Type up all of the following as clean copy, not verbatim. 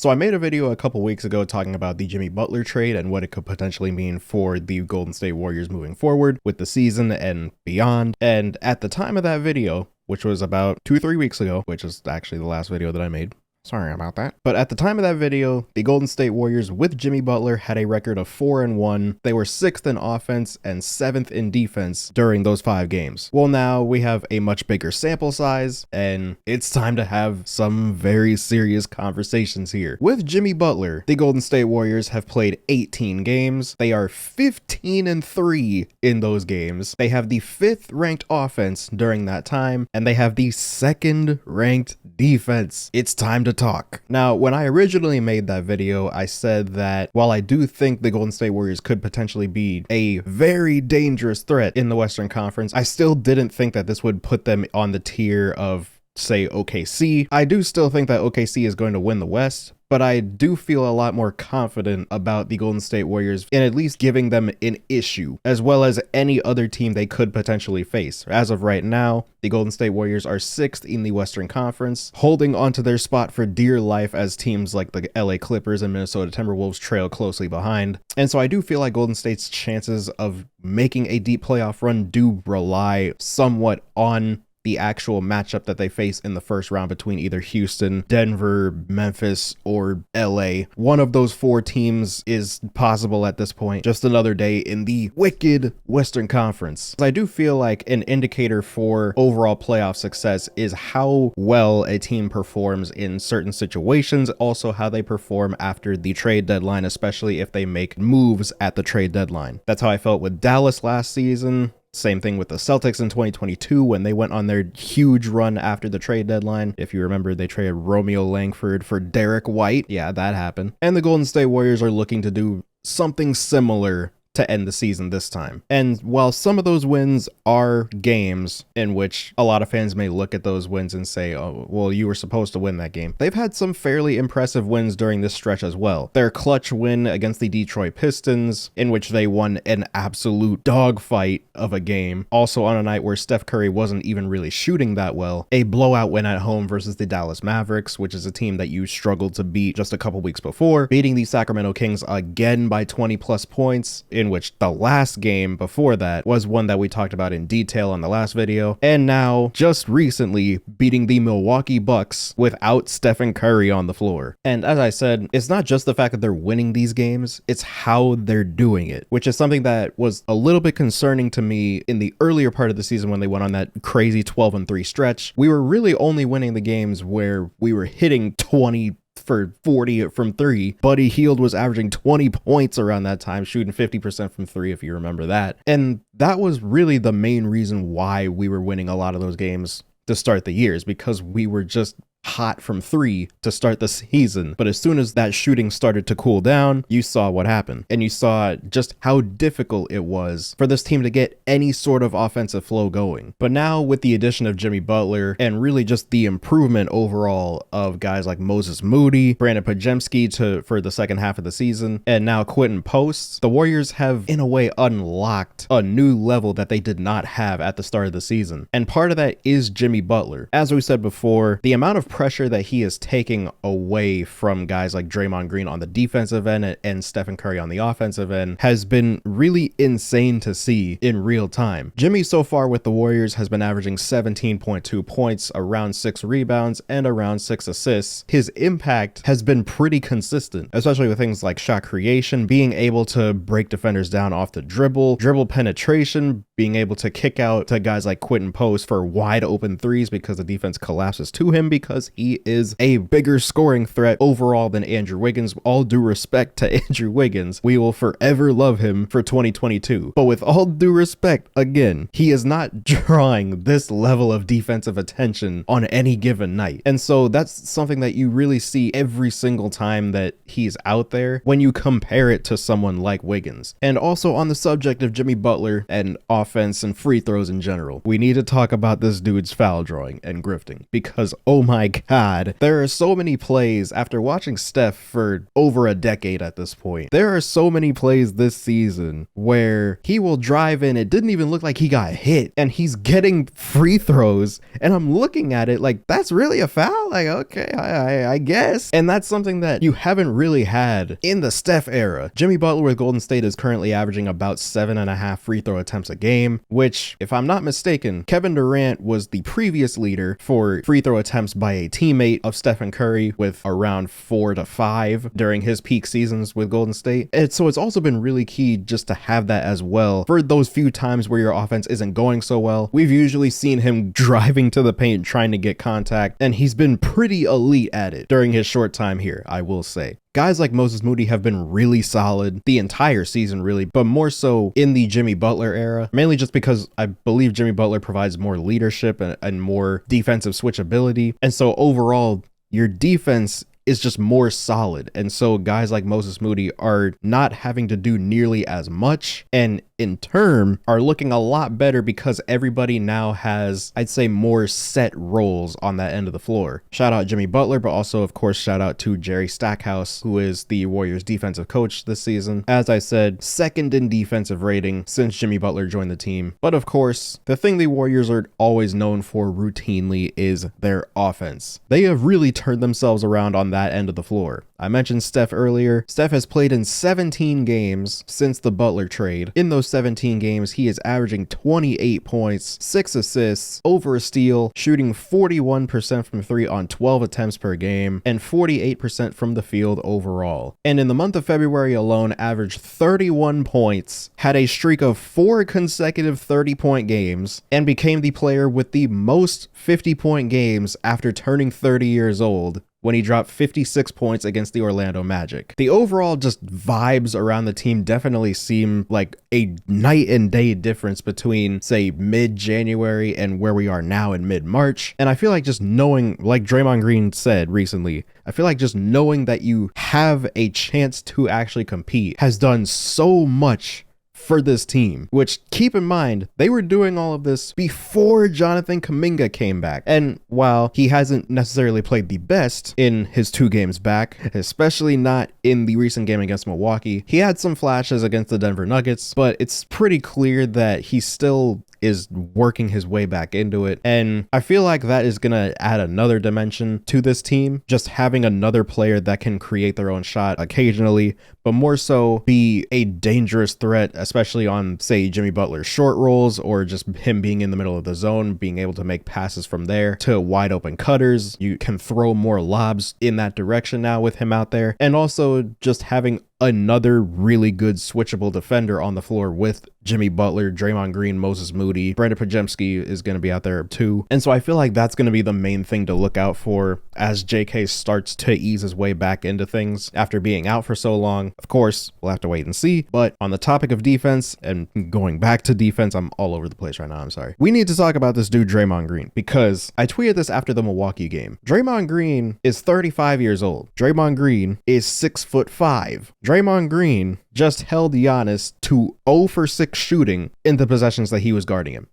So I made a video a couple weeks ago talking about the Jimmy Butler trade and what it could potentially mean for the Golden State Warriors moving forward with the season and beyond. And at the time of that video, which was about 2-3 weeks ago, which is actually the last video that I made. Sorry about that. But at the time of that video, the Golden State Warriors with Jimmy Butler had a record of 4-1. They were 6th in offense and 7th in defense during those 5 games. Well, now we have a much bigger sample size, and it's time to have some very serious conversations here. With Jimmy Butler, the Golden State Warriors have played 18 games. They are 15-3 in those games. They have the 5th ranked offense during that time, and they have the 2nd ranked defense. It's time to talk. Now, when I originally made that video, I said that while I do think the Golden State Warriors could potentially be a very dangerous threat in the Western Conference, I still didn't think that this would put them on the tier of, say, OKC. I do still think that OKC is going to win the West, but I do feel a lot more confident about the Golden State Warriors in at least giving them an issue, as well as any other team they could potentially face. As of right now, the Golden State Warriors are 6th in the Western Conference, holding onto their spot for dear life as teams like the LA Clippers and Minnesota Timberwolves trail closely behind. And so I do feel like Golden State's chances of making a deep playoff run do rely somewhat on the actual matchup that they face in the first round between either Houston, Denver, Memphis, or LA. One of those 4 teams is possible at this point. Just another day in the wicked Western Conference. I do feel like an indicator for overall playoff success is how well a team performs in certain situations, also how they perform after the trade deadline, especially if they make moves at the trade deadline. That's how I felt with Dallas last season. Same thing with the Celtics in 2022 when they went on their huge run after the trade deadline. If you remember, they traded Romeo Langford for Derek White. Yeah, that happened. And the Golden State Warriors are looking to do something similar to end the season this time. And while some of those wins are games in which a lot of fans may look at those wins and say, oh, well, you were supposed to win that game, they've had some fairly impressive wins during this stretch as well. Their clutch win against the Detroit Pistons, in which they won an absolute dogfight of a game, also on a night where Steph Curry wasn't even really shooting that well. A blowout win at home versus the Dallas Mavericks, which is a team that you struggled to beat just a couple weeks before, beating the Sacramento Kings again by 20 plus points, in which the last game before that was one that we talked about in detail on the last video, and now just recently beating the Milwaukee Bucks without Stephen Curry on the floor. And as I said, it's not just the fact that they're winning these games, it's how they're doing it, which is something that was a little bit concerning to me in the earlier part of the season when they went on that crazy 12-3 stretch. We were really only winning the games where we were hitting 20 for 40 from 3. Buddy Hield was averaging 20 points around that time, shooting 50% from 3, if you remember that. And that was really the main reason why we were winning a lot of those games to start the years, because we were just hot from 3 to start the season. But as soon as that shooting started to cool down, you saw what happened, and you saw just how difficult it was for this team to get any sort of offensive flow going. But now with the addition of Jimmy Butler and really just the improvement overall of guys like Moses Moody, Brandon Podziemski for the second half of the season, and now Quentin Post, the Warriors have in a way unlocked a new level that they did not have at the start of the season. And part of that is Jimmy Butler. As we said before, the amount of pressure that he is taking away from guys like Draymond Green on the defensive end and Stephen Curry on the offensive end has been really insane to see in real time. Jimmy so far with the Warriors has been averaging 17.2 points, around 6 rebounds, and around 6 assists. His impact has been pretty consistent, especially with things like shot creation, being able to break defenders down off the dribble penetration, being able to kick out to guys like Quentin Post for wide open threes because the defense collapses to him, because he is a bigger scoring threat overall than Andrew Wiggins. All due respect to Andrew Wiggins, we will forever love him for 2022. But with all due respect, again, he is not drawing this level of defensive attention on any given night. And so that's something that you really see every single time that he's out there when you compare it to someone like Wiggins. And also on the subject of Jimmy Butler and offense and free throws in general, we need to talk about this dude's foul drawing and grifting, because oh my God. There are so many plays after watching Steph for over a decade at this point. There are so many plays this season where he will drive in. It didn't even look like he got hit and he's getting free throws. And I'm looking at it like, that's really a foul? Like, okay, I guess. And that's something that you haven't really had in the Steph era. Jimmy Butler with Golden State is currently averaging about 7.5 free throw attempts a game, which, if I'm not mistaken, Kevin Durant was the previous leader for free throw attempts by a teammate of Stephen Curry with around 4 to 5 during his peak seasons with Golden State. And so it's also been really key just to have that as well. For those few times where your offense isn't going so well, we've usually seen him driving to the paint trying to get contact, and he's been pretty elite at it during his short time here, I will say. Guys like Moses Moody have been really solid the entire season, really, but more so in the Jimmy Butler era, mainly just because I believe Jimmy Butler provides more leadership and more defensive switchability. And so overall, your defense is just more solid. And so guys like Moses Moody are not having to do nearly as much, and in turn are looking a lot better because everybody now has, I'd say, more set roles on that end of the floor. Shout out Jimmy Butler, but also of course shout out to Jerry Stackhouse, who is the Warriors defensive coach this season. As I said, second in defensive rating since Jimmy Butler joined the team. But of course, the thing the Warriors are always known for routinely is their offense. They have really turned themselves around on that end of the floor. I mentioned Steph earlier. Steph has played in 17 games since the Butler trade. In those 17 games, he is averaging 28 points, 6 assists, over a steal, shooting 41% from 3 on 12 attempts per game, and 48% from the field overall. And in the month of February alone, averaged 31 points, had a streak of 4 consecutive 30-point games, and became the player with the most 50-point games after turning 30 years old, when he dropped 56 points against the Orlando Magic. The overall just vibes around the team definitely seem like a night and day difference between, say, mid-January and where we are now in mid-March. And I feel like just knowing, like Draymond Green said recently, I feel like just knowing that you have a chance to actually compete has done so much for this team, which, keep in mind, they were doing all of this before Jonathan Kuminga came back. And while he hasn't necessarily played the best in his 2 games back, especially not in the recent game against Milwaukee, he had some flashes against the Denver Nuggets, but it's pretty clear that he still is working his way back into it. And I feel like that is going to add another dimension to this team, just having another player that can create their own shot occasionally, but more so be a dangerous threat, especially on, say, Jimmy Butler's short rolls, or just him being in the middle of the zone, being able to make passes from there to wide open cutters. You can throw more lobs in that direction now with him out there. And also just having another really good switchable defender on the floor with Jimmy Butler, Draymond Green, Moses Moody. Brandon Podziemski is going to be out there too. And so I feel like that's going to be the main thing to look out for as JK starts to ease his way back into things after being out for so long. Of course, we'll have to wait and see. But on the topic of defense, and going back to defense, I'm all over the place right now, I'm sorry. We need to talk about this dude, Draymond Green, because I tweeted this after the Milwaukee game. Draymond Green is 35 years old. Draymond Green is 6'5". Draymond Green just held Giannis to 0 for 6 shooting in the possessions that he was guarding him.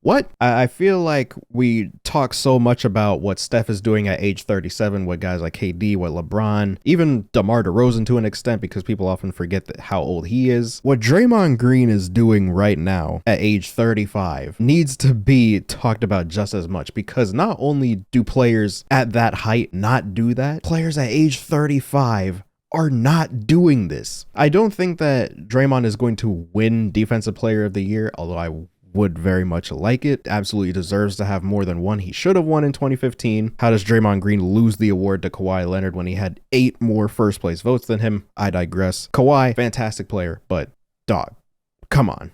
What? I feel like we talk so much about what Steph is doing at age 37 with guys like KD, with LeBron, even DeMar DeRozan to an extent, because people often forget how old he is. What Draymond Green is doing right now at age 35 needs to be talked about just as much, because not only do players at that height not do that, players at age 35 are not doing this. I don't think that Draymond is going to win Defensive Player of the Year, although I would very much like it. Absolutely deserves to have more than one. He should have won in 2015. How does Draymond Green lose the award to Kawhi Leonard when he had 8 more first place votes than him? I digress. Kawhi, fantastic player, but dog, come on.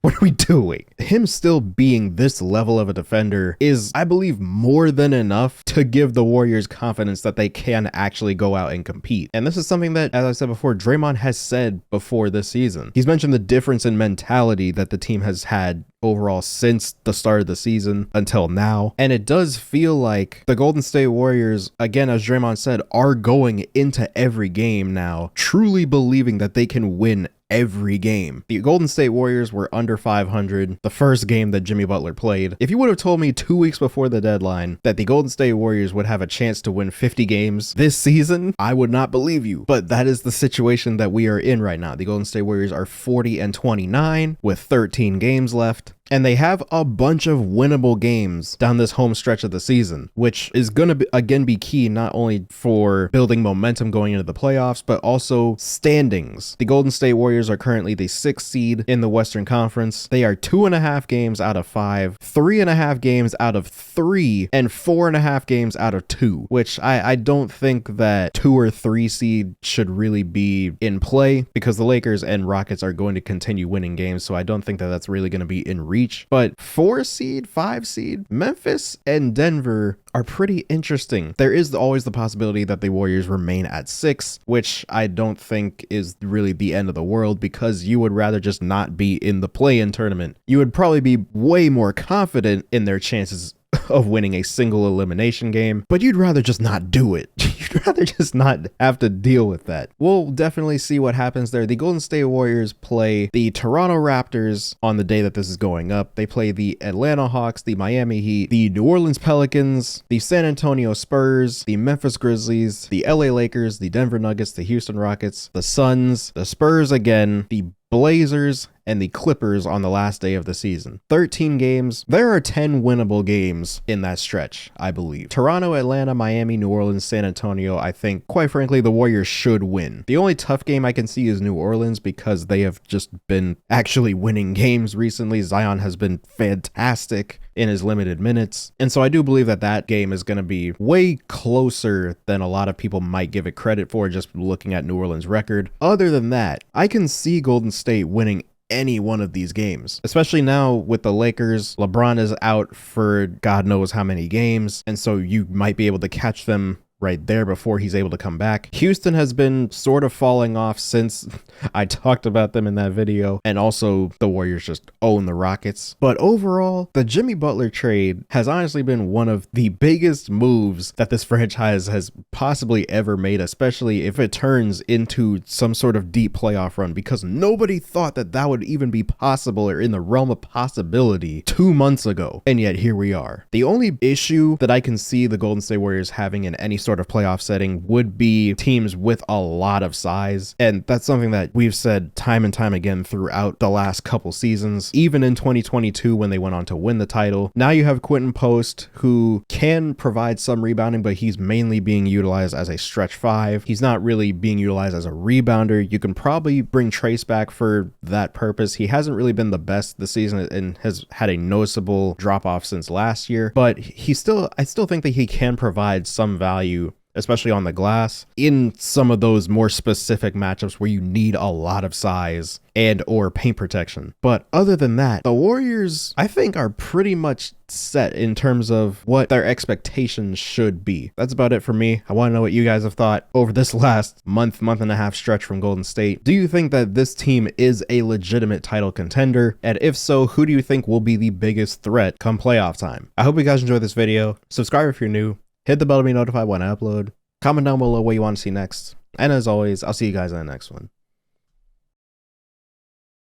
What are we doing? Him still being this level of a defender is, I believe, more than enough to give the Warriors confidence that they can actually go out and compete. And this is something that, as I said before, Draymond has said before this season. He's mentioned the difference in mentality that the team has had overall since the start of the season until now. And it does feel like the Golden State Warriors, again, as Draymond said, are going into every game now, truly believing that they can win every game. The Golden State Warriors were under 500 the first game that Jimmy Butler played. If you would have told me 2 weeks before the deadline that the Golden State Warriors would have a chance to win 50 games this season, I would not believe you. But that is the situation that we are in right now. The Golden State Warriors are 40-29 with 13 games left. And they have a bunch of winnable games down this home stretch of the season, which is going to again be key not only for building momentum going into the playoffs, but also standings. The Golden State Warriors are currently the 6th seed in the Western Conference. They are 2.5 games out of 5, 3.5 games out of 3, and 4.5 games out of 2, which I don't think that 2 or 3 seed should really be in play because the Lakers and Rockets are going to continue winning games. So I don't think that that's really going to be in reach. But 4 seed, 5 seed, Memphis and Denver are pretty interesting. There is always the possibility that the Warriors remain at 6, which I don't think is really the end of the world because you would rather just not be in the play-in tournament. You would probably be way more confident in their chances of winning a single elimination game, but you'd rather just not do it. You'd rather just not have to deal with that. We'll definitely see what happens there. The Golden State Warriors play the Toronto Raptors on the day that this is going up. They play the Atlanta Hawks, the Miami Heat, the New Orleans Pelicans, the San Antonio Spurs, the Memphis Grizzlies, the LA Lakers, the Denver Nuggets, the Houston Rockets, the Suns, the Spurs again, the Blazers, and the Clippers on the last day of the season. 13 games. There are 10 winnable games in that stretch, I believe. Toronto, Atlanta, Miami, New Orleans, San Antonio, I think, quite frankly, the Warriors should win. The only tough game I can see is New Orleans because they have just been actually winning games recently. Zion has been fantastic in his limited minutes. And so I do believe that that game is going to be way closer than a lot of people might give it credit for just looking at New Orleans' record. Other than that, I can see Golden State winning any one of these games, especially now with the Lakers. LeBron is out for God knows how many games, and so you might be able to catch them right there before he's able to come back. Houston has been sort of falling off since I talked about them in that video, and also the Warriors just own the Rockets. But overall, the Jimmy Butler trade has honestly been one of the biggest moves that this franchise has possibly ever made, especially if it turns into some sort of deep playoff run, because nobody thought that that would even be possible or in the realm of possibility 2 months ago, and yet here we are. The only issue that I can see the Golden State Warriors having in any sort of playoff setting would be teams with a lot of size, and that's something that we've said time and time again throughout the last couple seasons, even in 2022 when they went on to win the title. Now you have Quentin Post, who can provide some rebounding, but he's mainly being utilized as a stretch 5. He's not really being utilized as a rebounder. You can probably bring Trace back for that purpose. He hasn't really been the best this season and has had a noticeable drop off since last year, but I still think that he can provide some value, especially on the glass, in some of those more specific matchups where you need a lot of size and or paint protection. But other than that, the Warriors, I think, are pretty much set in terms of what their expectations should be. That's about it for me. I want to know what you guys have thought over this last month and a half stretch from Golden State. Do you think that this team is a legitimate title contender? And if so, who do you think will be the biggest threat come playoff time? I hope you guys enjoyed this video. Subscribe if you're new. Hit the bell to be notified when I upload. Comment down below what you want to see next. And as always, I'll see you guys in the next one.